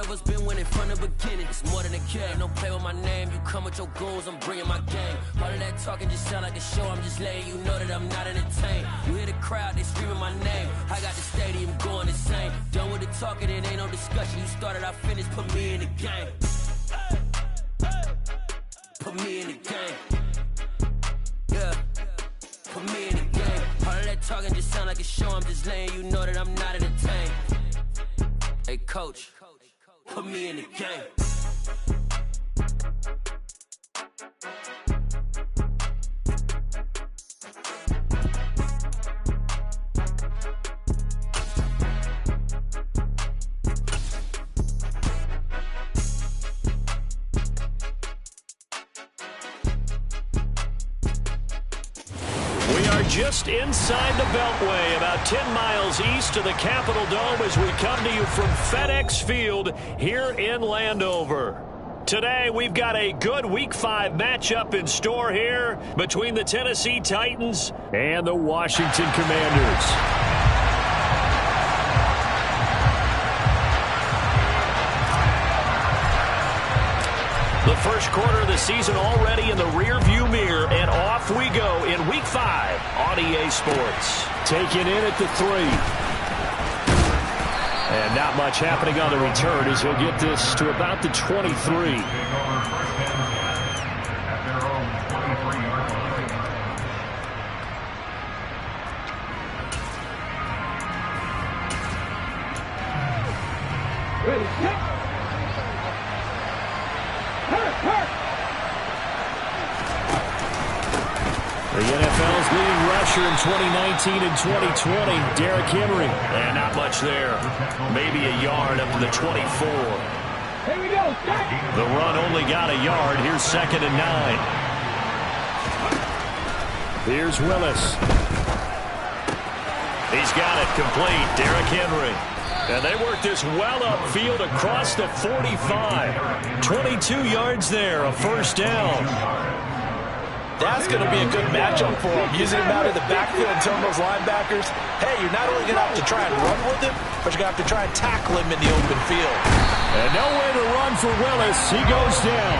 of us been winning from the beginning. It's more than a game. Don't play with my name. You come with your goons, I'm bringing my game. All of that talking just sound like a show. I'm just letting you know that I'm not entertained. You hear the crowd, they screaming my name. I got the stadium going insane. Done with the talking, it ain't no discussion. You started, I finished. Put me in the game. Put me in the game. Yeah. Put me in the game. All of that talking just sound like a show. I'm just letting you know that I'm not entertained. Hey, coach, put me in the game. Just inside the Beltway, about 10 miles east of the Capitol Dome as we come to you from FedEx Field here in Landover. Today, we've got a good Week 5 matchup in store here between the Tennessee Titans and the Washington Commanders. The first quarter of the season already in the rearview mirror, and off we go in Week 5 on EA Sports. Taken in at the 3. And not much happening on the return as he'll get this to about the 23. The NFL's leading rusher in 2019 and 2020, Derrick Henry. And not much there. Maybe a yard up to the 24. Here we go. The run only got a yard. Here's 2nd and 9. Here's Willis. He's got it complete. Derrick Henry. And they work this well upfield across the 45. 22 yards there, a first down. That's going to be a good matchup for him, using him out in the backfield and telling those linebackers, hey, you're not only going to have to try and run with him, but you're going to have to try and tackle him in the open field. And nowhere to run for Willis. He goes down.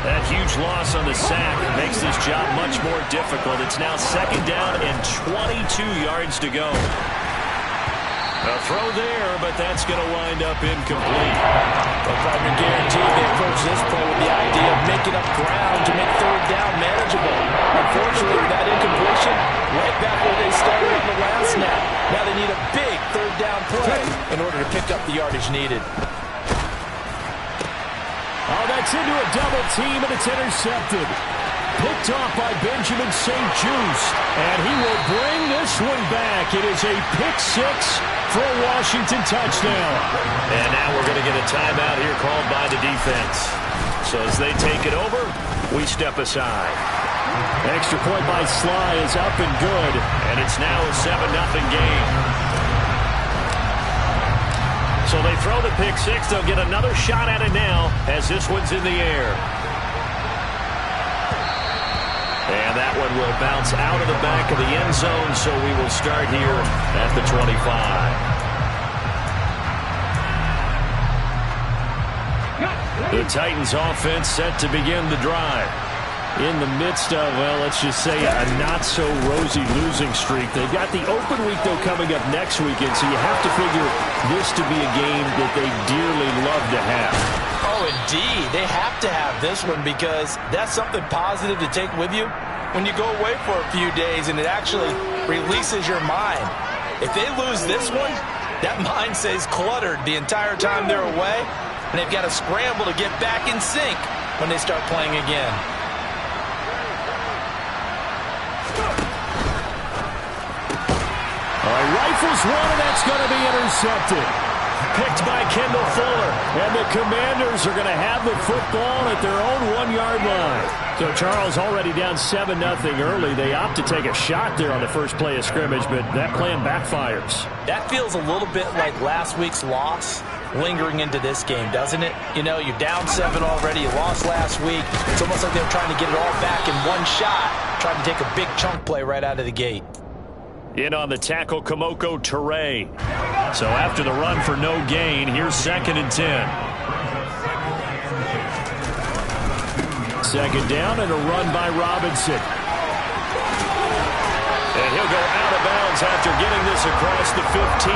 That huge loss on the sack makes this job much more difficult. It's now 2nd down and 22 yards to go. A throw there, but that's going to wind up incomplete. Well, partner, guaranteed they approach this play with the idea of making up ground to make 3rd down manageable. Unfortunately, with that incompletion, right back where they started on the last snap. Now they need a big 3rd down play in order to pick up the yardage needed. Oh, that's into a double team, and it's intercepted. Picked off by Benjamin St. Juste, and he will bring this one back. It is a pick 6 for a Washington touchdown. And now we're going to get a timeout here called by the defense. So as they take it over, we step aside. Extra point by Sly is up and good, and it's now a 7-0 game. So they throw the pick 6. They'll get another shot at it now as this one's in the air. And that one will bounce out of the back of the end zone, so we will start here at the 25. The Titans offense set to begin the drive. In the midst of, well, let's just say a not-so-rosy losing streak. They've got the open week, though, coming up next weekend, so you have to figure this to be a game that they dearly love to have. Oh, indeed. They have to have this one because that's something positive to take with you when you go away for a few days, and it actually releases your mind. If they lose this one, that mind stays cluttered the entire time they're away, and they've got to scramble to get back in sync when they start playing again. All right, rifles one, and that's going to be intercepted. Picked by Kendall Fuller. And the Commanders are going to have the football at their own 1-yard line. So Charles already down 7-0 early. They opt to take a shot there on the first play of scrimmage, but that plan backfires. That feels a little bit like last week's loss lingering into this game, doesn't it? You know, you're down 7 already. You lost last week. It's almost like they're trying to get it all back in one shot, trying to take a big chunk play right out of the gate. In on the tackle, Kamoko Toure. So after the run for no gain, here's 2nd and 10. Second down and a run by Robinson. And he'll go out of bounds after getting this across the 15.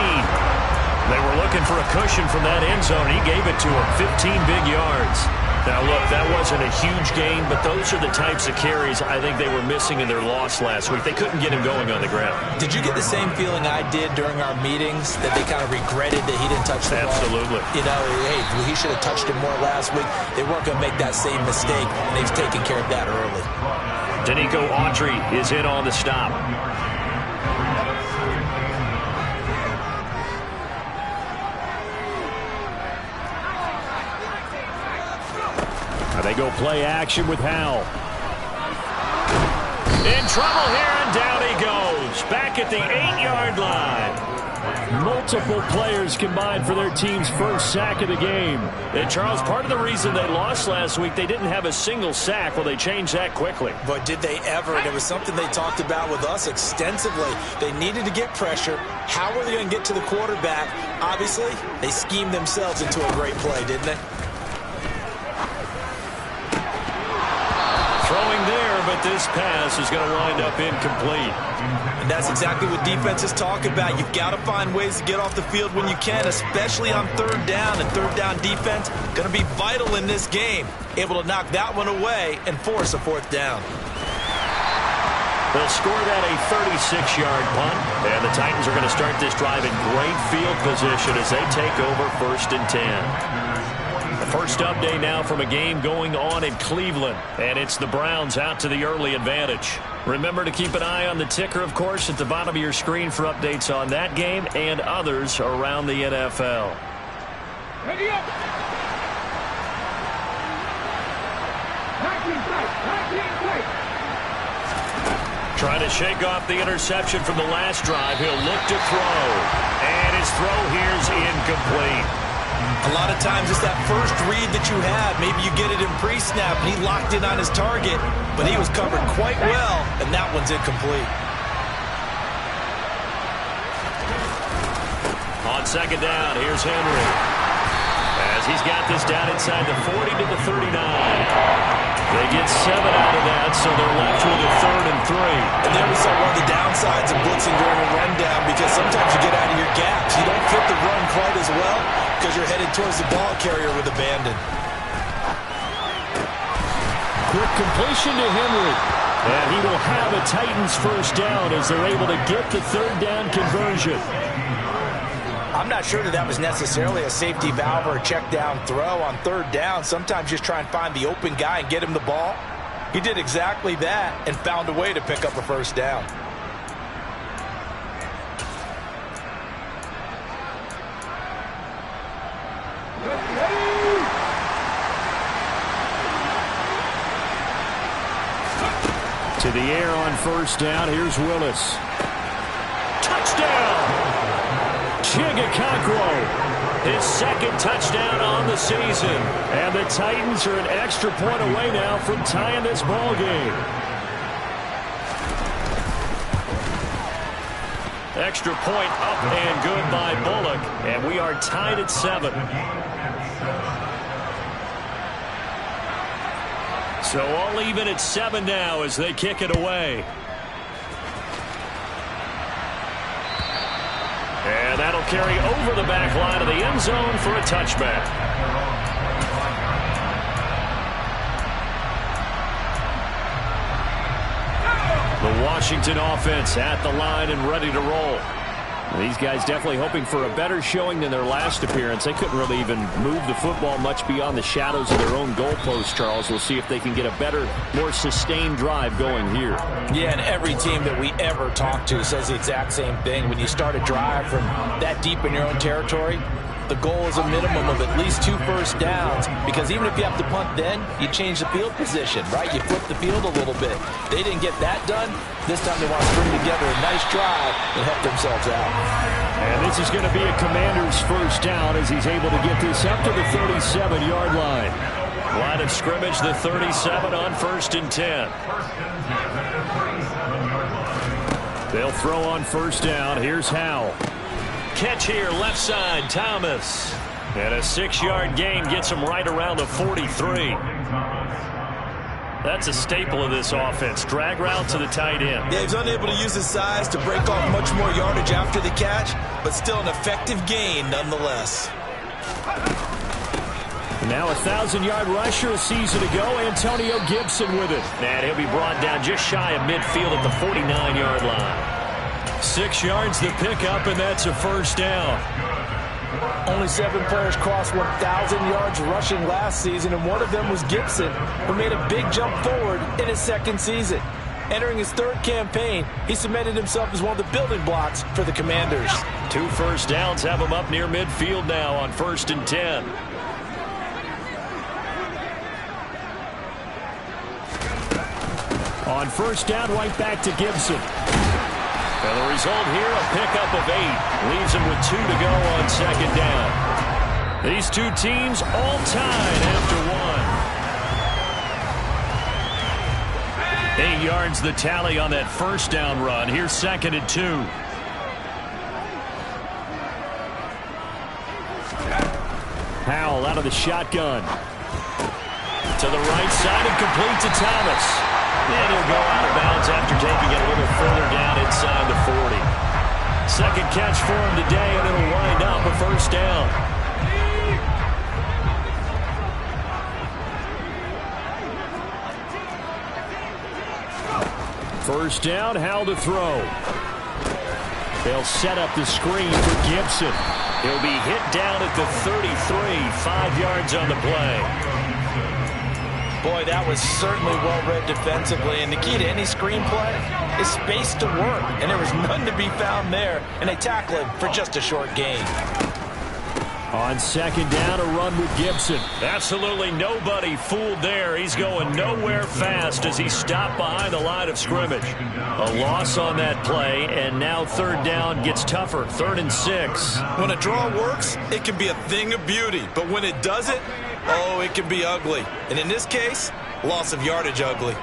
They were looking for a cushion from that end zone. He gave it to him, 15 big yards. Now, look, that wasn't a huge gain, but those are the types of carries I think they were missing in their loss last week. They couldn't get him going on the ground. Did you get the same feeling I did during our meetings, that they kind of regretted that he didn't touch the ball? Absolutely. You know, hey, he should have touched it more last week. They weren't going to make that same mistake, and they've taken care of that early. Danico Autry is in on the stop. They go play action with Howell. In trouble here, and down he goes. Back at the 8-yard line. Multiple players combined for their team's first sack of the game. And, Charles, part of the reason they lost last week, they didn't have a single sack. Well, they changed that quickly. But did they ever? And it was something they talked about with us extensively. They needed to get pressure. How were they going to get to the quarterback? Obviously, they schemed themselves into a great play, didn't they? Throwing there, but this pass is going to wind up incomplete. And that's exactly what defenses talk about. You've got to find ways to get off the field when you can, especially on 3rd down. And 3rd down defense going to be vital in this game. Able to knock that one away and force a 4th down. They'll score that a 36-yard punt. And the Titans are going to start this drive in great field position as they take over 1st and 10. The first update now from a game going on in Cleveland, and it's the Browns out to the early advantage. Remember to keep an eye on the ticker, of course, at the bottom of your screen for updates on that game and others around the NFL. Ready up. Trying to shake off the interception from the last drive. He'll look to throw, and his throw here's incomplete. A lot of times it's that first read that you have. Maybe you get it in pre-snap, and he locked in on his target, but he was covered quite well, and that one's incomplete. On 2nd down, here's Henry. As he's got this down inside the 40 to the 39. They get 7 out of that, so they're left with a 3rd and 3. And there we saw one of the downsides of blitzing during a rundown, because sometimes you get out of your gaps. You don't fit the run quite as well because you're headed towards the ball carrier with abandon. Quick completion to Henry. And he will have a Titans 1st down as they're able to get the 3rd down conversion. I'm not sure that was necessarily a safety valve or a check down throw on 3rd down. Sometimes just try and find the open guy and get him the ball. He did exactly that and found a way to pick up a 1st down. To the air on 1st down. Here's Willis. Touchdown! Chigakakwo, his 2nd touchdown on the season. And the Titans are an extra point away now from tying this ball game. Extra point up and good by Bullock. And we are tied at 7. So all even at 7 now as they kick it away. And that'll carry over the back line of the end zone for a touchback. The Washington offense at the line and ready to roll. These guys definitely hoping for a better showing than their last appearance. They couldn't really even move the football much beyond the shadows of their own goalpost, Charles. We'll see if they can get a better, more sustained drive going here. Yeah, and every team that we ever talk to says the exact same thing. When you start a drive from that deep in your own territory, the goal is a minimum of at least 2 first downs, because even if you have to punt then, you change the field position, right? You flip the field a little bit. They didn't get that done. This time they want to string together a nice drive and help themselves out. And this is going to be a Commander's 1st down as he's able to get this up to the 37-yard line. Line of scrimmage, the 37 on 1st and 10. They'll throw on 1st down. Here's Howell. catch here, left side, Thomas. And a 6-yard gain gets him right around the 43. That's a staple of this offense. Drag route to the tight end. Yeah, he's unable to use his size to break off much more yardage after the catch, but still an effective gain nonetheless. Now a 1,000-yard rusher a season ago, Antonio Gibson with it. And he'll be brought down just shy of midfield at the 49-yard line. 6 yards the pickup, and that's a first down. Only 7 players crossed 1,000 yards rushing last season, and one of them was Gibson, who made a big jump forward in his second season. Entering his third campaign, he cemented himself as one of the building blocks for the Commanders. 2 first downs have him up near midfield now on 1st and 10. On first down, right back to Gibson. And the result here, a pickup of 8. Leaves him with 2 to go on 2nd down. These two teams all tied after 1. 8 yards the tally on that first down run. Here's 2nd and 2. Howell out of the shotgun. To the right side and complete to Thomas. And he'll go out of bounds after taking it a little further down inside the 40. Second catch for him today, and it'll wind up a first down. First down, Howell to throw. They'll set up the screen for Gibson. He'll be hit down at the 33, 5 yards on the play. Boy, that was certainly well-read defensively, and the key to any screenplay is space to work, and there was none to be found there, and they tackle him for just a short gain. On 2nd down, a run with Gibson. Absolutely nobody fooled there. He's going nowhere fast as he stopped behind the line of scrimmage. A loss on that play, and now 3rd down gets tougher. 3rd and 6. When a draw works, it can be a thing of beauty, but when it doesn't, oh, it can be ugly. And in this case, loss of yardage ugly.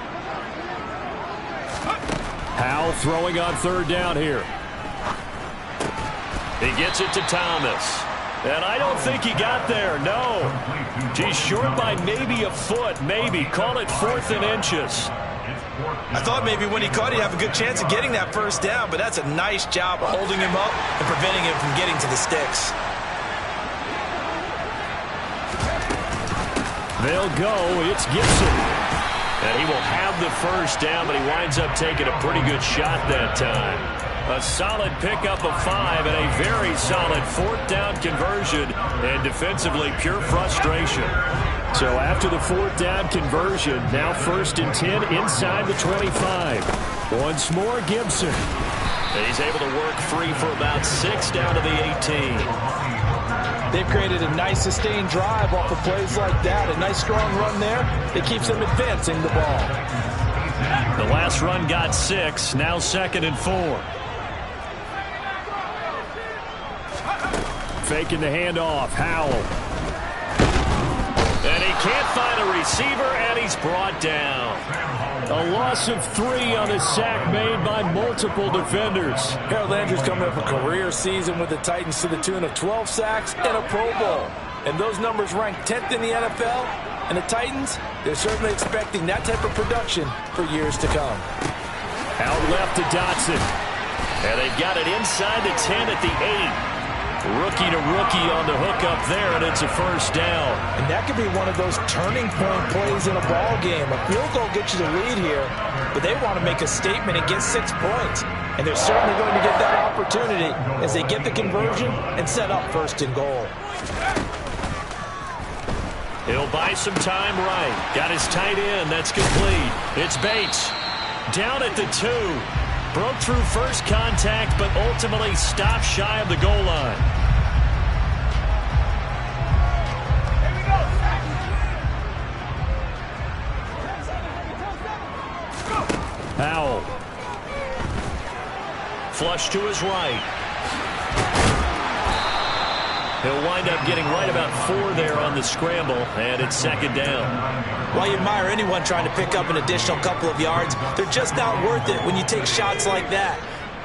Howell throwing on 3rd down here. He gets it to Thomas. And I don't think he got there, no. He's short by maybe a foot, maybe. Call it 4th and inches. I thought maybe when he caught, he'd have a good chance of getting that first down, but that's a nice job of holding him up and preventing him from getting to the sticks. They'll go. It's Gibson. And he will have the first down, but he winds up taking a pretty good shot that time. A solid pickup of 5 and a very solid 4th down conversion, and defensively pure frustration. So after the 4th down conversion, now 1st and 10 inside the 25. Once more, Gibson. And he's able to work free for about 6 down to the 18. They've created a nice sustained drive off of plays like that. A nice strong run there that keeps them advancing the ball. The last run got 6, now 2nd and 4. Faking the handoff, Howell. And he can't find a receiver, and he's brought down. A loss of 3 on a sack made by multiple defenders. Harold Andrews coming up a career season with the Titans to the tune of 12 sacks and a Pro Bowl. And those numbers rank 10th in the NFL. And the Titans, they're certainly expecting that type of production for years to come. Out left to Dotson. And they've got it inside the 10 at the 8. Rookie to rookie on the hook up there, and it's a first down. And that could be one of those turning point plays in a ball game. A field goal gets you the lead here, but they want to make a statement and get 6 points. And they're certainly going to get that opportunity as they get the conversion and set up 1st and goal. He'll buy some time right. Got his tight end. That's complete. It's Bates. Down at the 2. Broke through first contact, but ultimately stopped shy of the goal line. Howell. Flush to his right. He'll wind up getting right about 4 there on the scramble, and it's 2nd down. While you admire anyone trying to pick up an additional couple of yards, they're just not worth it when you take shots like that.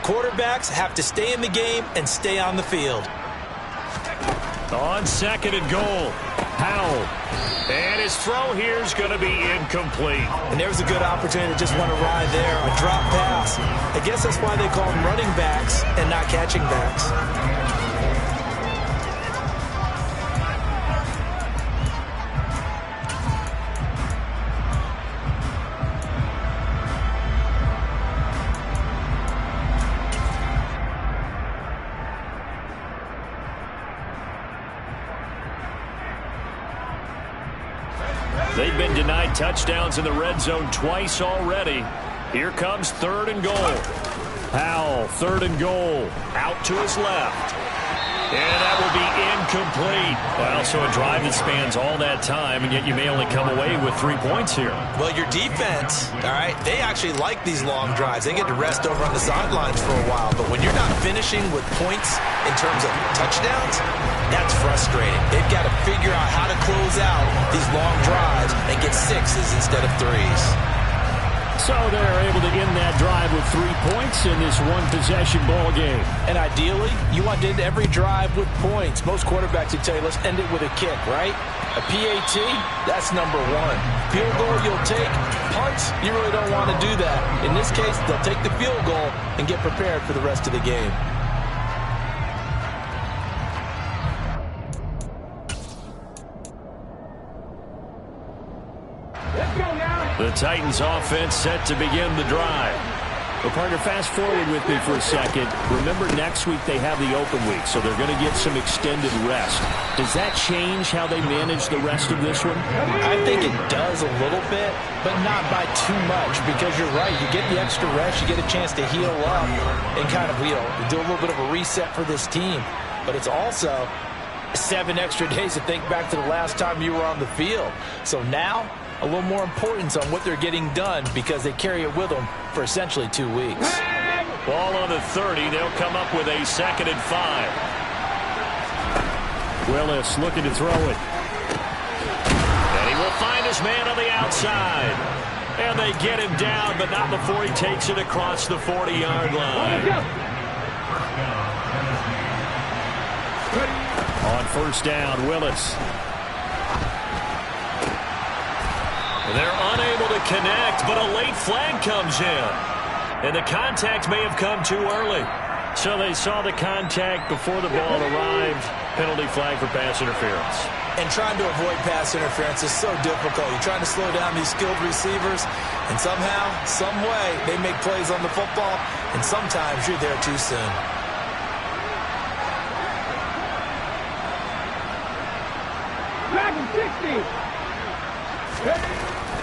Quarterbacks have to stay in the game and stay on the field. On 2nd and goal, Powell. And his throw here is going to be incomplete. And there's a good opportunity to just want to ride there, a drop pass. I guess that's why they call them running backs and not catching backs. They've been denied touchdowns in the red zone twice already. Here comes 3rd and goal. Powell, 3rd and goal. Out to his left. And that will be incomplete. Well, so a drive that spans all that time, and yet you may only come away with 3 points here. Well, your defense, all right, they actually like these long drives. They get to rest over on the sidelines for a while. But when you're not finishing with points in terms of touchdowns, that's frustrating. They've got to figure out how to close out these long drives and get 6s instead of 3s. So they're able to end that drive with 3 points in this one-possession ball game. And ideally, you want to end every drive with points. Most quarterbacks would tell you, let's end it with a kick, right? A PAT, that's number 1. Field goal, you'll take. Punts, you really don't want to do that. In this case, they'll take the field goal and get prepared for the rest of the game. The Titans offense set to begin the drive. Well, partner, fast forward with me for a second. Remember, next week they have the open week, so they're going to get some extended rest. Does that change how they manage the rest of this one? I think it does a little bit, but not by too much, because you're right. You get the extra rest, you get a chance to heal up and kind of, do a little bit of a reset for this team. But it's also 7 extra days to think back to the last time you were on the field. So now, a little more importance on what they're getting done because they carry it with them for essentially 2 weeks. Ball on the 30. They'll come up with a 2nd and 5. Willis looking to throw it. And he will find his man on the outside. And they get him down, but not before he takes it across the 40-yard line. On 1st down, Willis. They're unable to connect, but a late flag comes in. And the contact may have come too early. So they saw the contact before the ball arrived. Penalty flag for pass interference. And trying to avoid pass interference is so difficult. You're trying to slow down these skilled receivers, and somehow, some way, they make plays on the football, and sometimes you're there too soon.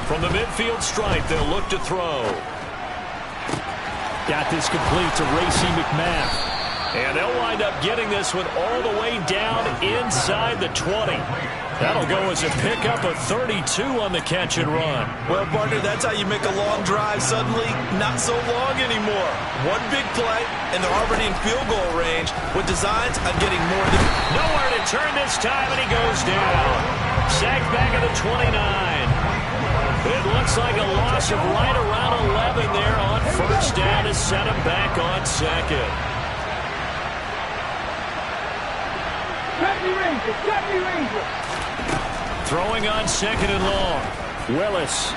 From the midfield stripe, they'll look to throw. Got this complete to Racey McMath. And they'll wind up getting this one all the way down inside the 20. That'll go as a pickup of 32 on the catch and run. Well, partner, that's how you make a long drive suddenly not so long anymore. One big play, and they're already in field goal range with designs on getting more than... Nowhere to turn this time, and he goes down. Sacked back at the 29. It looks like a loss of right around 11 there on 1st down to set him back on 2nd. Throwing on 2nd and long. Willis.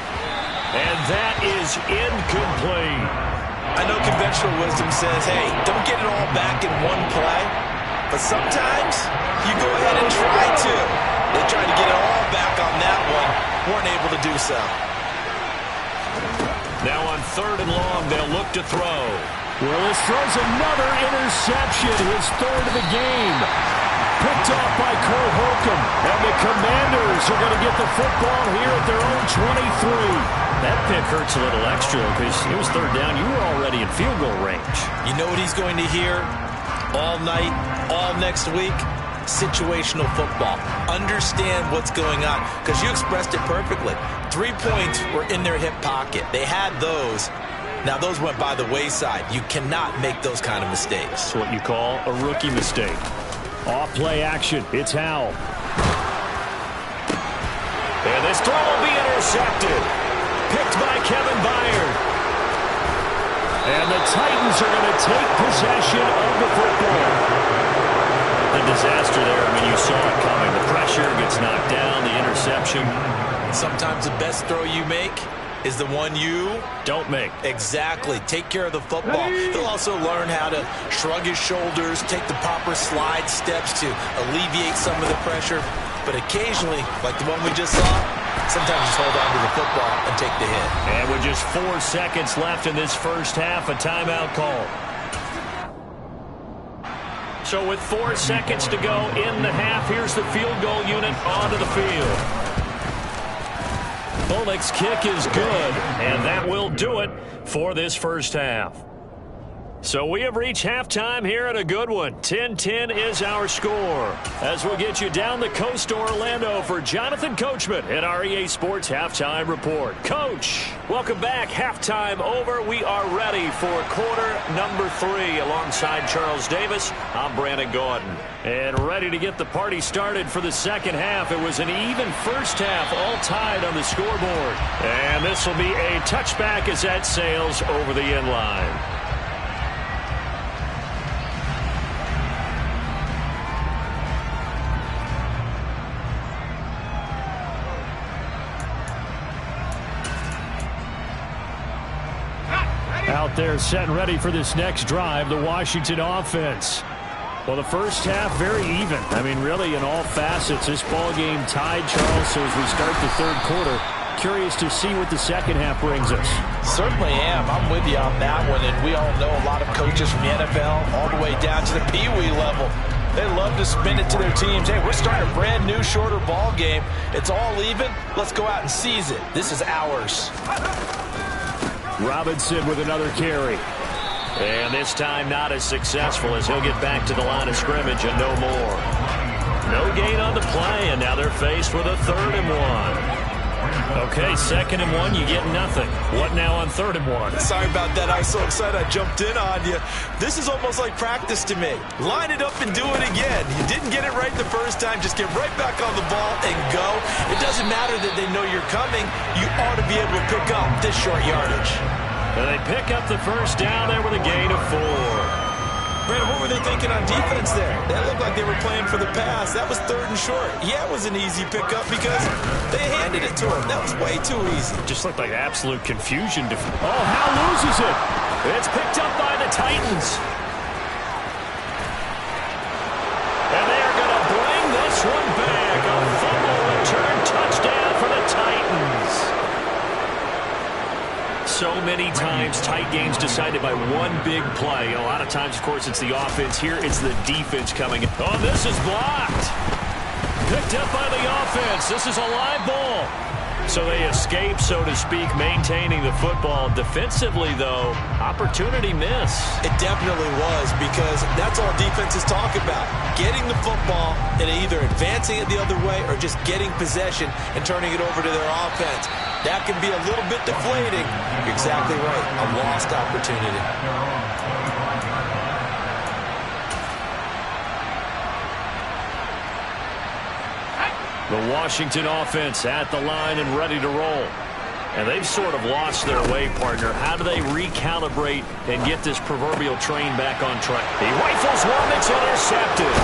And that is incomplete. I know conventional wisdom says, hey, don't get it all back in one play. But sometimes you go ahead and try to. They tried to get it all back on that one. Weren't able to do so. Now on 3rd and long, they'll look to throw. Willis throws another interception, his 3rd of the game. Picked off by Cole Holcomb. And the Commanders are going to get the football here at their own 23. That pick hurts a little extra because it was 3rd down. You were already in field goal range. You know what he's going to hear all night, all next week? Situational football. Understand what's going on because you expressed it perfectly. 3 points were in their hip pocket. They had those. Now, those went by the wayside. You cannot make those kind of mistakes. It's what you call a rookie mistake. Off-play action. It's Howell. And this throw will be intercepted. Picked by Kevin Byard. And the Titans are going to take possession of the football. The disaster there, I mean, you saw it coming. The pressure gets knocked down, the interception. Sometimes the best throw you make is the one you don't make. Exactly. Take care of the football. He'll also learn how to shrug his shoulders, take the proper slide steps to alleviate some of the pressure. But occasionally, like the one we just saw, sometimes just hold on to the football and take the hit. And with just 4 seconds left in this first half, a timeout call. So with 4 seconds to go in the half, here's the field goal unit onto the field. Bullock's kick is good, and that will do it for this first half. So we have reached halftime here at a good one. 10-10 is our score. As we'll get you down the coast to Orlando for Jonathan Coachman at our EA Sports Halftime Report. Coach, welcome back. Halftime over. We are ready for quarter number 3. Alongside Charles Davis, I'm Brandon Gordon. And ready to get the party started for the second half. It was an even first half, all tied on the scoreboard. And this will be a touchback as that sails over the end line. Out there set and ready for this next drive, the Washington offense. Well, the first half, very even. I mean, really, in all facets, this ball game tied, Charles. So as we start the third quarter, curious to see what the second half brings us. Certainly am. I'm with you on that one. And we all know a lot of coaches from the NFL all the way down to the Pee Wee level. They love to spin it to their teams. Hey, we're starting a brand new, shorter ball game. It's all even. Let's go out and seize it. This is ours. Robinson with another carry. And this time not as successful as he'll get back to the line of scrimmage and no more. No gain on the play, and now they're faced with a 3rd and 1. Okay, 2nd and 1, you get nothing. What now on 3rd and 1? Sorry about that. I was so excited I jumped in on you. This is almost like practice to me. Line it up and do it again. You didn't get it right the first time. Just get right back on the ball and go. It doesn't matter that they know you're coming. You ought to be able to pick up this short yardage. And they pick up the first down there with a gain of 4. Brandon, what were they thinking on defense there? That looked like they were playing for the pass. That was 3rd and short. Yeah, it was an easy pickup because they handed it to him. That was way too easy. Just looked like absolute confusion. Oh, Howe loses it. It's picked up by the Titans. And they are going to bring this one back. A fumble return touchdown for the Titans. So many times tight games decided by one big play. A lot of times, of course, it's the offense. Here it's the defense coming in. Oh, this is blocked. Picked up by the offense. This is a live ball. So they escape, so to speak, maintaining the football. Defensively, though, opportunity miss. It definitely was, because that's all defenses talk about. Getting the football and either advancing it the other way or just getting possession and turning it over to their offense. That can be a little bit deflating. You're exactly right. A lost opportunity. The Washington offense at the line and ready to roll. And they've sort of lost their way, partner. How do they recalibrate and get this proverbial train back on track? He rifles one that's intercepted.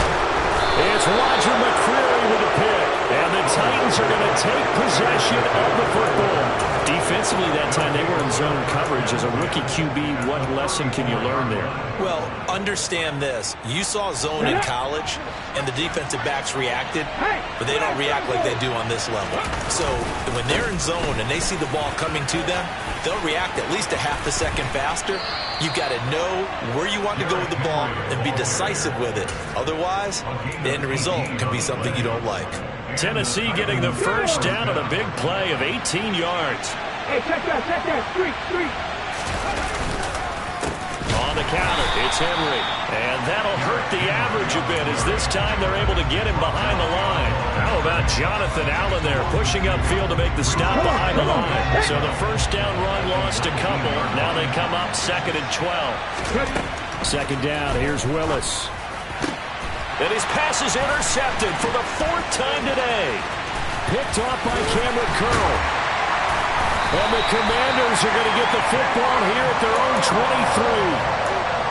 It's Roger McCreary with a pick. And the Titans are going to take possession of the football. Defensively that time, they were in zone coverage. As a rookie QB, what lesson can you learn there? Well, understand this. You saw zone in college, and the defensive backs reacted, but they don't react like they do on this level. So when they're in zone and they see the ball coming to them, they'll react at least a half a second faster. You've got to know where you want to go with the ball and be decisive with it. Otherwise, the end result can be something you don't like. Tennessee getting the first down on a big play of 18 yards. Hey, check that. Street. On the counter, it's Henry. And that'll hurt the average a bit, as this time they're able to get him behind the line. How about Jonathan Allen there, pushing upfield to make the stop behind the line. So the first down run lost a couple. Now they come up 2nd and 12. Second down, here's Willis. And his pass is intercepted for the 4th time today. Picked off by Cameron Curl. And the Commanders are going to get the football here at their own 23.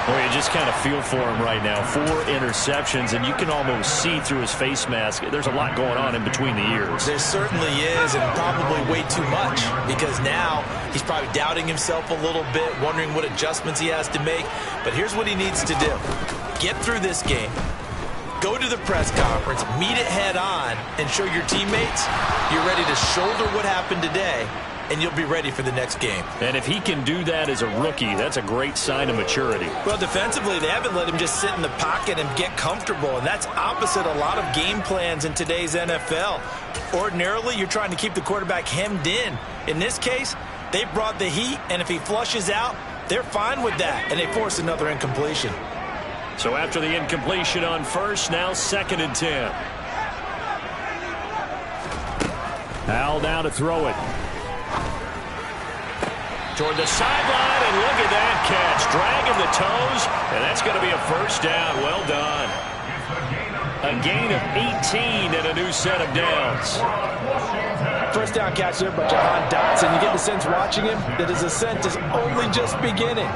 Well, you just kind of feel for him right now. 4 interceptions, and you can almost see through his face mask. There's a lot going on in between the ears. There certainly is, and probably way too much, because now he's probably doubting himself a little bit, wondering what adjustments he has to make. But here's what he needs to do. Get through this game. Go to the press conference, meet it head on, and show your teammates you're ready to shoulder what happened today, and you'll be ready for the next game. And if he can do that as a rookie, that's a great sign of maturity. Well, defensively, they haven't let him just sit in the pocket and get comfortable, and that's opposite a lot of game plans in today's NFL. Ordinarily, you're trying to keep the quarterback hemmed in. In this case, they brought the heat, and if he flushes out, they're fine with that, and they force another incompletion. So after the incompletion on first, now 2nd and 10. Al now to throw it. Toward the sideline, and look at that catch. Dragging the toes, and that's going to be a first down. Well done. A gain of 18 and a new set of downs. First down catch there by Jahan Dotson. You get the sense watching him that his ascent is only just beginning.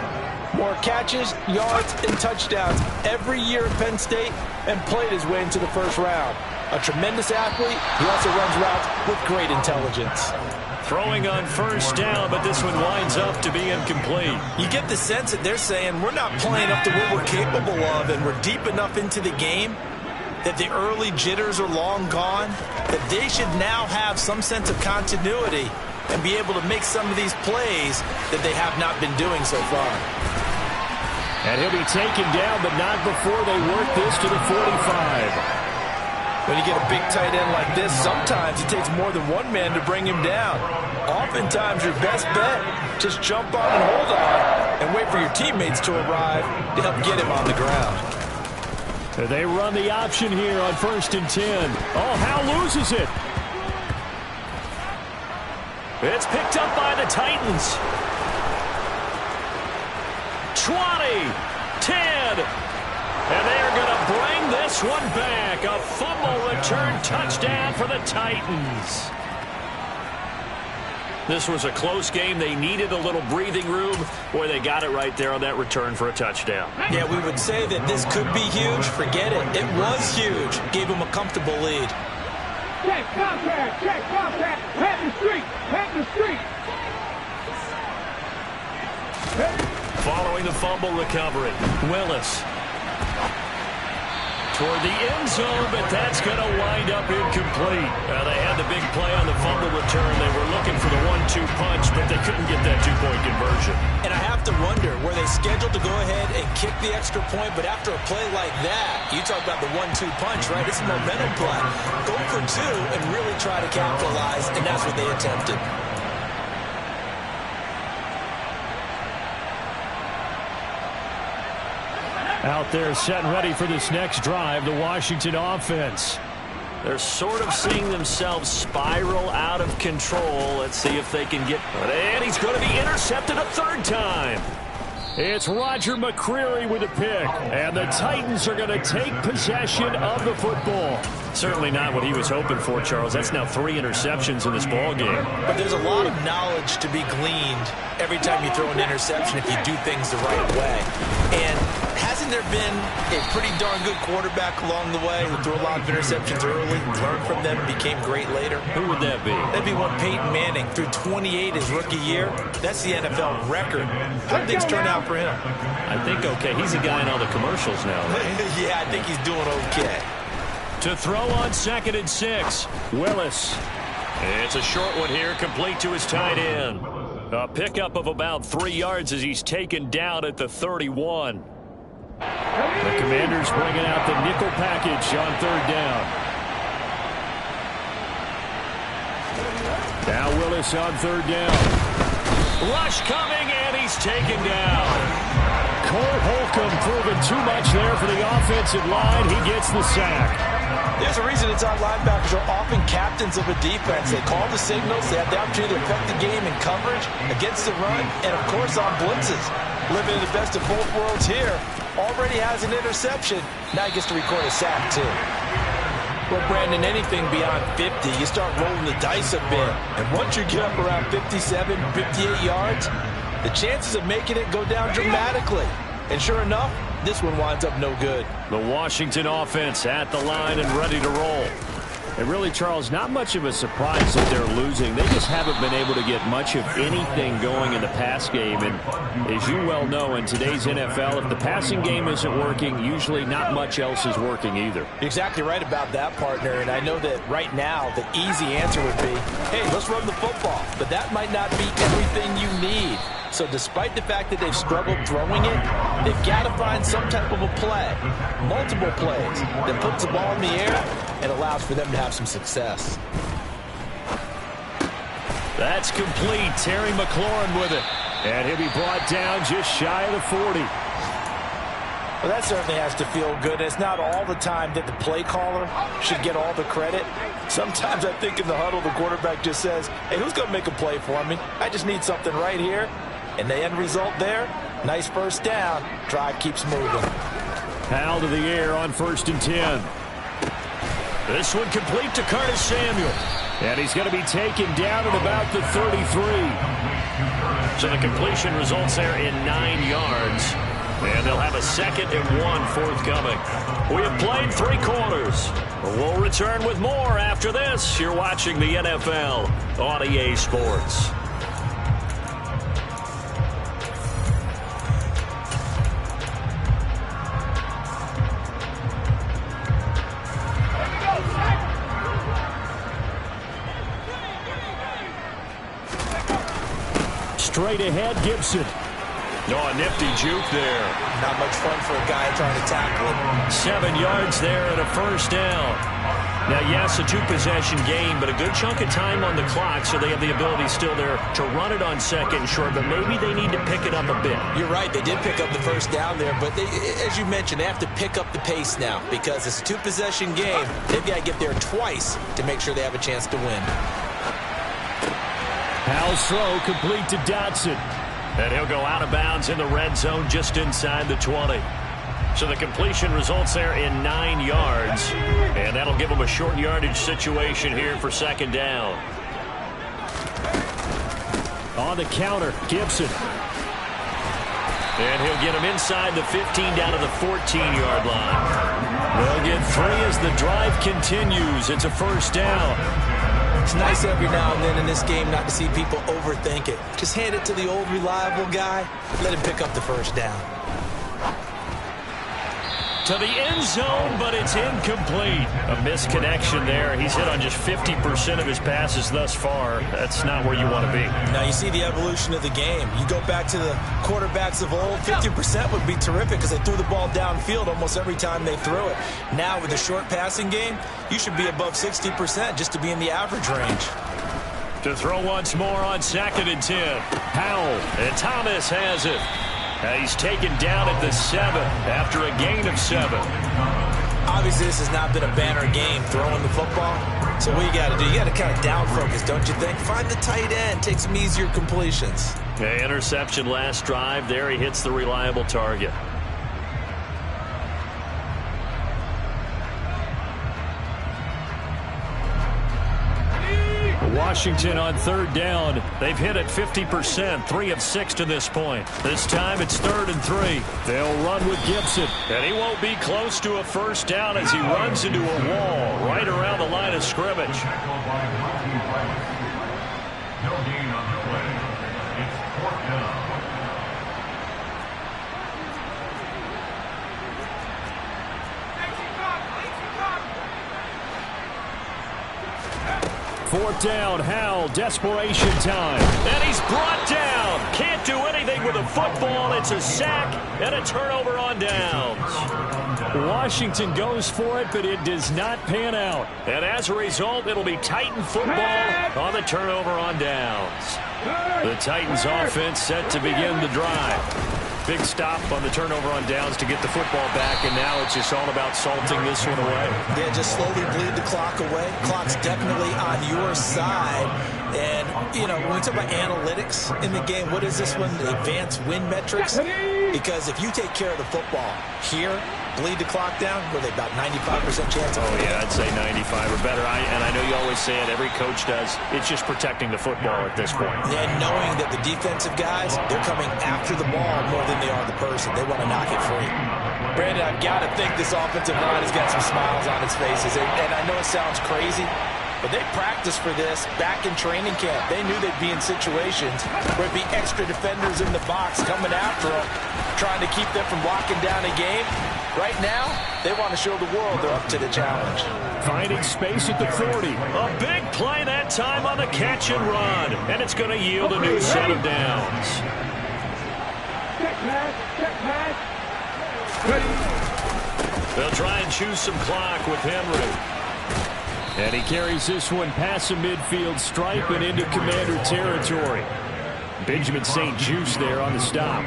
More catches, yards, and touchdowns every year at Penn State, and played his way into the first round. A tremendous athlete, he also runs routes with great intelligence. Throwing on first down, but this one winds up to be incomplete. You get the sense that they're saying we're not playing up to what we're capable of, and we're deep enough into the game that the early jitters are long gone, that they should now have some sense of continuity and be able to make some of these plays that they have not been doing so far. And he'll be taken down, but not before they work this to the 45. When you get a big tight end like this, sometimes it takes more than one man to bring him down. Oftentimes, your best bet, just jump on and hold on and wait for your teammates to arrive to help get him on the ground. They run the option here on 1st and 10. Oh, Hal loses it. It's picked up by the Titans. 20, 10. And they are going to bring this one back. A fumble return touchdown for the Titans. This was a close game. They needed a little breathing room. Boy, they got it right there on that return for a touchdown. Yeah, we would say that this could be huge. Forget it. It was huge. Gave them a comfortable lead. Check contact, head the street, Following the fumble recovery, Willis. Toward the end zone, but that's going to wind up incomplete. They had the big play on the fumble return. They were looking for the 1-2 punch, but they couldn't get that two-point conversion. And I have to wonder, were they scheduled to go ahead and kick the extra point, but after a play like that, you talk about the 1-2 punch, right? It's a momentum play. Go for 2 and really try to capitalize, and that's what they attempted. Out there set and ready for this next drive, the Washington offense. They're sort of seeing themselves spiral out of control. Let's see if they can get... And he's going to be intercepted a 3rd time. It's Roger McCreary with a pick. And the Titans are going to take possession of the football. Certainly not what he was hoping for, Charles. That's now 3 interceptions in this ball game. But there's a lot of knowledge to be gleaned every time you throw an interception if you do things the right way. And hasn't there been a pretty darn good quarterback along the way who threw a lot of interceptions early, learned from them, and became great later? Who would that be? That'd be one Peyton Manning threw 28 his rookie year. That's the NFL record. How did things turn out for him? I think okay. He's a guy in all the commercials now. Right? Yeah, I think he's doing okay. To throw on 2nd and 6, Willis. It's a short one here, complete to his tight end. A pickup of about 3 yards as he's taken down at the 31. The Commanders bringing out the nickel package on 3rd down. Now Willis on 3rd down. Rush coming, and he's taken down. Cole Holcomb proving too much there for the offensive line. He gets the sack. There's a reason inside linebackers are often captains of a defense. They call the signals. They have the opportunity to affect the game in coverage, against the run, and, of course, on blitzes. Living in the best of both worlds here. Already has an interception. Now he gets to record a sack, too. Well, Brandon, anything beyond 50, you start rolling the dice a bit. And once you get up around 57, 58 yards, the chances of making it go down dramatically. And sure enough, this one winds up no good. The Washington offense at the line and ready to roll. And really, Charles, not much of a surprise that they're losing. They just haven't been able to get much of anything going in the pass game. And as you well know, in today's NFL, if the passing game isn't working, usually not much else is working either. You're exactly right about that, partner. And I know that right now the easy answer would be, hey, let's run the football. But that might not be everything you need. So despite the fact that they've struggled throwing it, they've got to find some type of a play, multiple plays, that puts the ball in the air and allows for them to have some success. That's complete. Terry McLaurin with it. And he'll be brought down just shy of the 40. Well, that certainly has to feel good. It's not all the time that the play caller should get all the credit. Sometimes I think in the huddle, the quarterback just says, hey, who's going to make a play for me? I just need something right here. And the end result there, nice first down. Drive keeps moving. Howell to the air on 1st and 10. This one complete to Curtis Samuel. And he's going to be taken down at about the 33. So the completion results there in 9 yards. And they'll have a 2nd and 1 forthcoming. We have played 3 quarters. We'll return with more after this. You're watching the NFL on EA Sports. Straight ahead, Gibson. Oh, a nifty juke there. Not much fun for a guy trying to tackle him. 7 yards there and a first down. Now, yes, a 2-possession game, but a good chunk of time on the clock, so they have the ability still there to run it on 2nd and short, but maybe they need to pick it up a bit. You're right. They did pick up the first down there, but they, as you mentioned, they have to pick up the pace now because it's a 2-possession game. They've got to get there twice to make sure they have a chance to win. Howell's throw complete to Dotson. And he'll go out of bounds in the red zone just inside the 20. So the completion results there in 9 yards. And that'll give them a short yardage situation here for 2nd down. On the counter, Gibson. And he'll get him inside the 15 down to the 14-yard line. They'll get 3 as the drive continues. It's a first down. It's nice every now and then in this game not to see people overthink it. Just hand it to the old reliable guy. Let him pick up the first down. To the end zone, but it's incomplete. A misconnection there. He's hit on just 50% of his passes thus far. That's not where you want to be. Now you see the evolution of the game. You go back to the quarterbacks of old, 50% would be terrific because they threw the ball downfield almost every time they threw it. Now with the short passing game, you should be above 60% just to be in the average range. To throw once more on 2nd and 10. Howell, and Thomas has it. He's taken down at the 7 after a gain of 7. Obviously, this has not been a banner game throwing the football. So what you got to do, you got to kind of down focus, don't you think? Find the tight end, take some easier completions. Okay, interception last drive. There he hits the reliable target. Washington on 3rd down. They've hit it 50%, 3 of 6 to this point. This time it's 3rd and 3. They'll run with Gibson. And he won't be close to a first down as he runs into a wall right around the line of scrimmage. Fourth down, Howell, desperation time. And he's brought down. Can't do anything with a football. It's a sack and a turnover on downs. Washington goes for it, but it does not pan out. And as a result, it'll be Titan football on the turnover on downs. The Titans offense set to begin the drive. Big stop on the turnover on downs to get the football back, and now it's just all about salting this one away. Yeah, just slowly bleed the clock away. Clock's definitely on your side. And, you know, when we talk about analytics in the game, what is this one? Advanced win metrics? Because if you take care of the football here, bleed the clock down, what are they, about 95% chance? Oh, yeah, I'd say 95 or better. And I know you always say it, every coach does. It's just protecting the football at this point. And knowing that the defensive guys, they're coming after the ball more than they are the person. They want to knock it free. Brandon, I've got to think this offensive line has got some smiles on its faces. And I know it sounds crazy, but they practiced for this back in training camp. They knew they'd be in situations where it'd be extra defenders in the box coming after them, trying to keep them from locking down a game. Right now, they want to show the world they're up to the challenge. Finding space at the 40. A big play that time on the catch and run. And it's going to yield a new set of downs. Check pass. Ready. They'll try and choose some clock with Henry. And he carries this one past the midfield stripe and into Commander territory. Benjamin St. Juste there on the stop.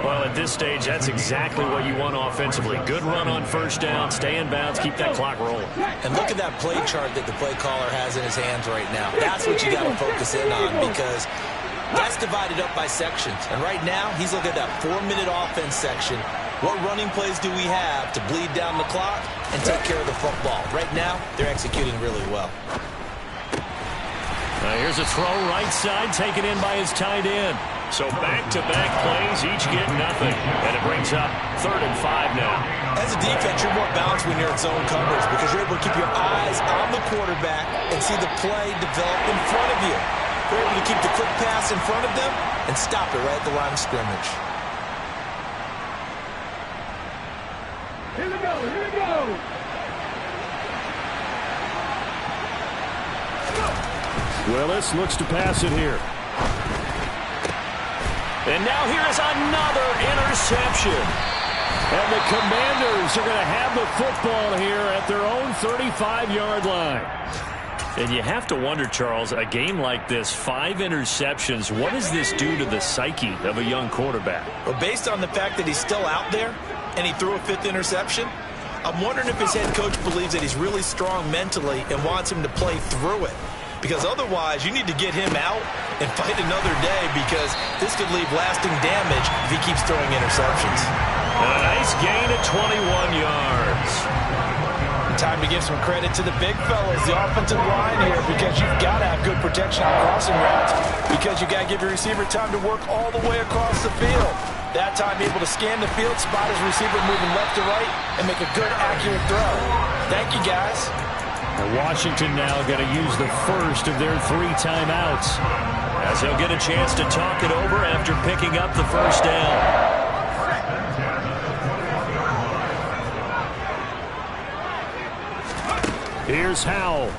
Well, at this stage, that's exactly what you want offensively. Good run on first down, stay in bounds, keep that clock rolling. And look at that play chart that the play caller has in his hands right now. That's what you got to focus in on, because that's divided up by sections. And right now, he's looking at that 4-minute offense section. What running plays do we have to bleed down the clock and take care of the football? Right now, they're executing really well. Here's a throw right side, taken in by his tight end. So back-to-back plays, each get nothing. And it brings up 3rd and 5 now. As a defense, you're more balanced when you're in zone coverage because you're able to keep your eyes on the quarterback and see the play develop in front of you. You're able to keep the quick pass in front of them and stop it right at the line of scrimmage. Here we go. Willis looks to pass it here. And now here is another interception. And the Commanders are going to have the football here at their own 35-yard line. And you have to wonder, Charles, a game like this, 5 interceptions, what does this do to the psyche of a young quarterback? Well, based on the fact that he's still out there and he threw a 5th interception, I'm wondering if his head coach believes that he's really strong mentally and wants him to play through it. Because otherwise, you need to get him out and fight another day, because this could leave lasting damage if he keeps throwing interceptions. A nice gain of 21 yards. Time to give some credit to the big fellas, the offensive line here, because you've got to have good protection on crossing routes, because you've got to give your receiver time to work all the way across the field. That time able to scan the field, spot his receiver moving left to right, and make a good, accurate throw. Thank you, guys. And Washington now going to use the first of their 3 timeouts, as he'll get a chance to talk it over after picking up the first down. Here's Howell.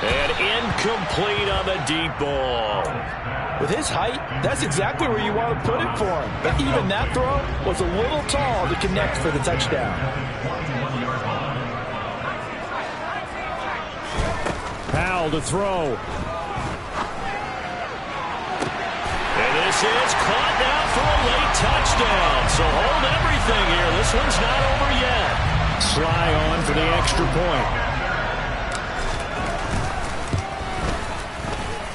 And incomplete on the deep ball. With his height, that's exactly where you want to put it for him. But even that throw was a little tall to connect for the touchdown. Howell to throw. And this is caught now for a late touchdown. So hold everything here. This one's not over yet. Sly on for the extra point.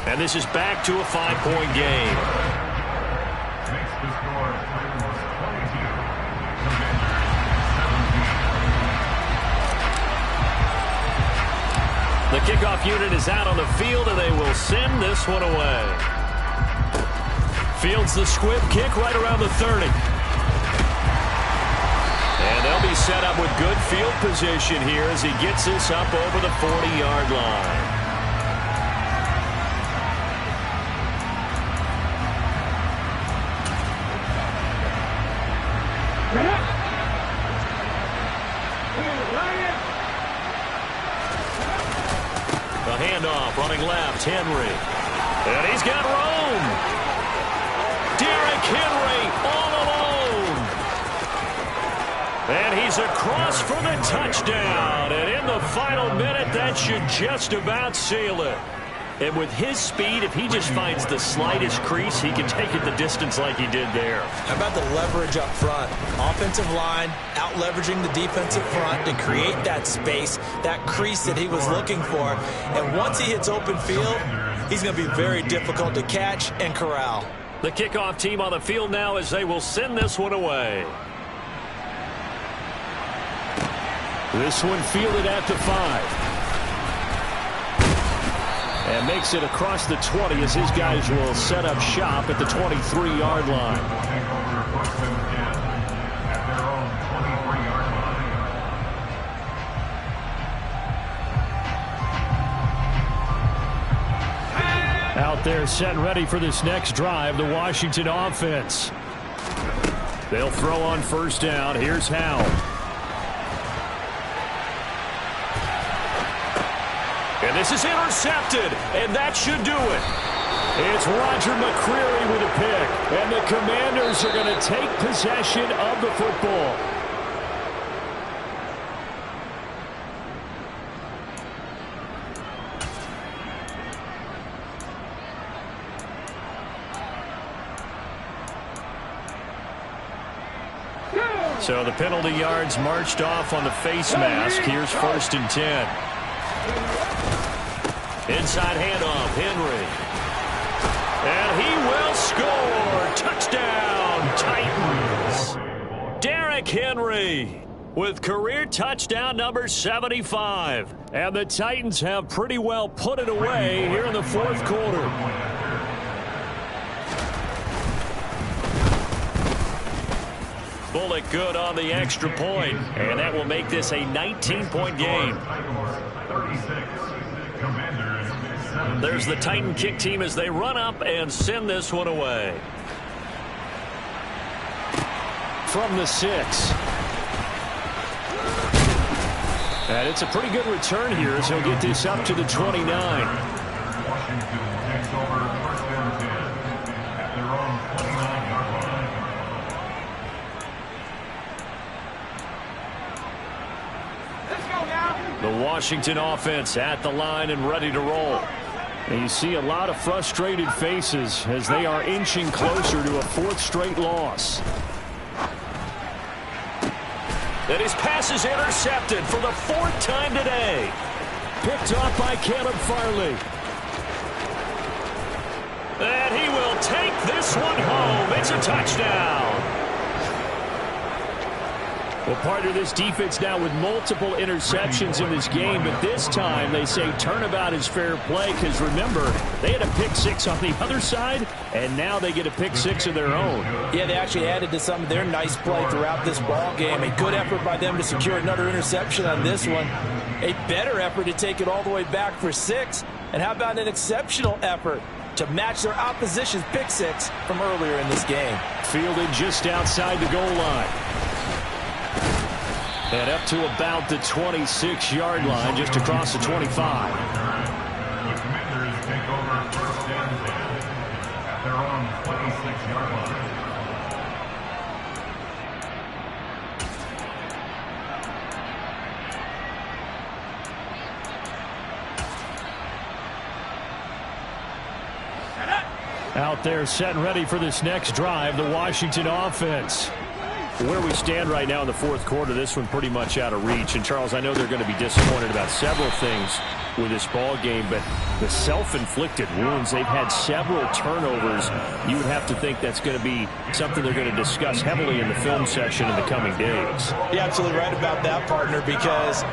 And this is back to a 5-point game. The kickoff unit is out on the field, and they will send this one away. Fields the squib kick right around the 30. And they'll be set up with good field position here as he gets this up over the 40-yard line. The handoff, running left, Henry. And he's got Rome. Derrick Henry all alone. And he's across for the touchdown. And in the final minute, that should just about seal it. And with his speed, if he just finds the slightest crease, he can take it the distance like he did there. How about the leverage up front? Offensive line out-leveraging the defensive front to create that space, that crease that he was looking for. And once he hits open field, he's going to be very difficult to catch and corral. The kickoff team on the field now as they will send this one away. This one fielded at the 5. And makes it across the 20 as his guys will set up shop at the 23-yard line. Out there set and ready for this next drive, the Washington offense. They'll throw on first down. Here's Howell. And this is intercepted, and that should do it. It's Roger McCreary with a pick, and the Commanders are going to take possession of the football. So the penalty yards marched off on the face mask. Here's 1st and 10. Inside handoff, Henry. And he will score. Touchdown, Titans. Derrick Henry with career touchdown number 75. And the Titans have pretty well put it away here in the 4th quarter. Bullock good on the extra point, and that will make this a 19-point game. There's the Titan kick team as they run up and send this one away. From the 6. And it's a pretty good return here as he'll get this up to the 29. Washington takes over 1st and 10 at their own 29-yard line. Let's go now. The Washington offense at the line and ready to roll. And you see a lot of frustrated faces as they are inching closer to a 4th straight loss. And his pass is intercepted for the 4th time today. Picked off by Caleb Farley. And he will take this one home. It's a touchdown. Well, partner, this defense now with multiple interceptions in this game, but this time they say turnabout is fair play because, remember, they had a pick 6 on the other side, and now they get a pick 6 of their own. Yeah, they actually added to some of their nice play throughout this ball game. A good effort by them to secure another interception on this one. A better effort to take it all the way back for 6. And how about an exceptional effort to match their opposition's pick 6 from earlier in this game? Fielded just outside the goal line. And up to about the 26-yard line, just across the 25. The Commanders take over 1st and 10 at their own 26-yard line. Out there set and ready for this next drive, the Washington offense. Where we stand right now in the 4th quarter, this one pretty much out of reach. And, Charles, I know they're going to be disappointed about several things with this ball game, but the self-inflicted wounds, they've had several turnovers. You would have to think that's going to be something they're going to discuss heavily in the film session in the coming days. You're absolutely right about that, partner, because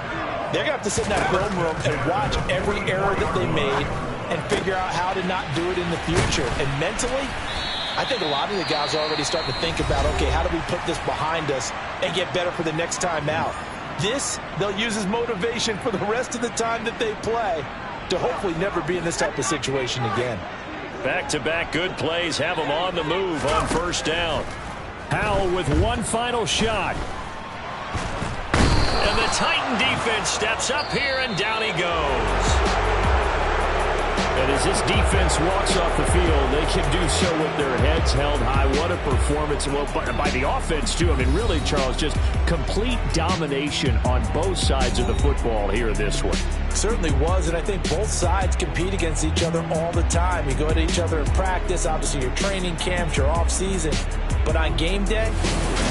they're going to have to sit in that film room and watch every error that they made and figure out how to not do it in the future. And mentally, I think a lot of the guys are already starting to think about, okay, how do we put this behind us and get better for the next time out? This, they'll use as motivation for the rest of the time that they play to hopefully never be in this type of situation again. Back-to-back good plays have them on the move on first down. Howell with one final shot. And the Titan defense steps up here, and down he goes. And as this defense walks off the field, they can do so with their heads held high. What a performance. Well, by the offense, too. I mean, really, Charles, just complete domination on both sides of the football here in this one. Certainly was, and I think both sides compete against each other all the time. You go at each other in practice, obviously your training camps, your off-season. But on game day,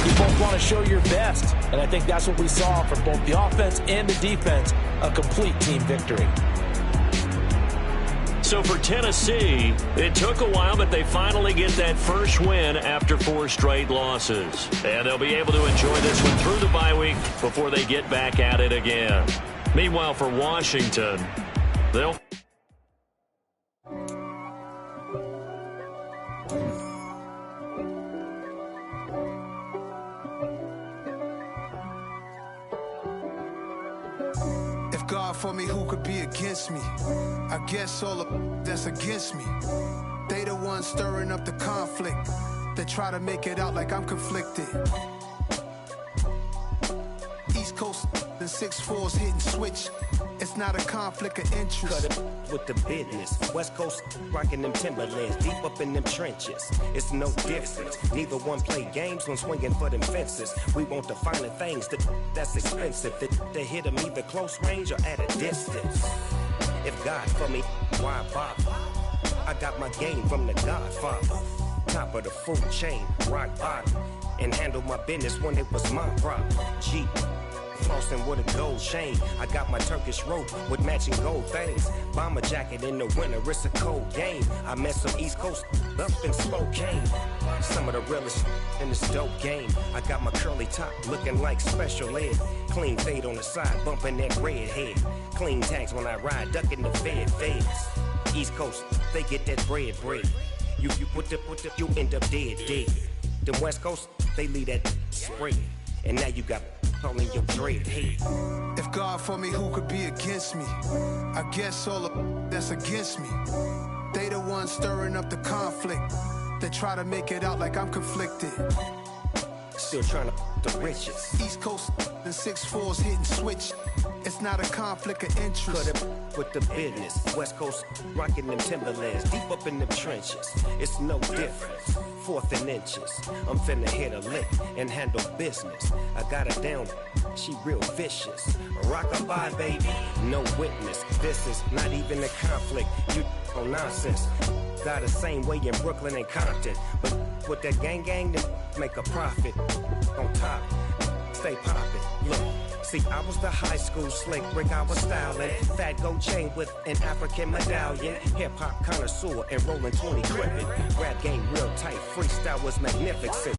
you both want to show your best. And I think that's what we saw from both the offense and the defense, a complete team victory. So for Tennessee, it took a while, but they finally get that first win after 4 straight losses. And they'll be able to enjoy this one through the bye week before they get back at it again. Meanwhile, for Washington, they'll... God for me, who could be against me? I guess all of that's against me. They the ones stirring up the conflict. They try to make it out like I'm conflicted. East Coast and 6'4's hitting switch. It's not a conflict of interest. Cut it with the business. West Coast rocking them Timberlands, deep up in them trenches. It's no difference. Neither one play games when swinging for them fences. We want the finer things that's expensive. They hit them either close range or at a distance. If God for me, why bother? I got my game from the Godfather. Top of the food chain, rock bottom. And handle my business when it was my problem. G. Flossing with a gold chain. I got my Turkish rope with matching gold things. Bomber jacket in the winter, it's a cold game. I met some East Coast up in Spokane. Some of the realest in this dope game. I got my curly top looking like special ed. Clean fade on the side, bumping that red head. Clean tags when I ride, ducking the feds. East Coast, they get that bread. You end up dead. Them West Coast, they leave that spread. And now you got calling your dread head. If God for me, who could be against me? I guess all of that's against me. They the ones stirring up the conflict. They try to make it out like I'm conflicted. Still trying to the riches. East Coast and 6'4's hitting switch. It's not a conflict of interest. Cut it with the business. West Coast rocking them Timberlands, deep up in them trenches. It's no difference. 4th and inches. I'm finna hit a lick and handle business. I got her down. She real vicious. Rock-a-bye, baby. No witness. This is not even a conflict. You on nonsense. Got the same way in Brooklyn and Compton. But with that gang, then make a profit. On top, stay poppin'. Look. See, I was the high school slick Rick, I was styling. Fat gold chain with an African medallion. Hip-hop connoisseur and rolling 20 crippin'. Rap game real tight, freestyle was magnificent.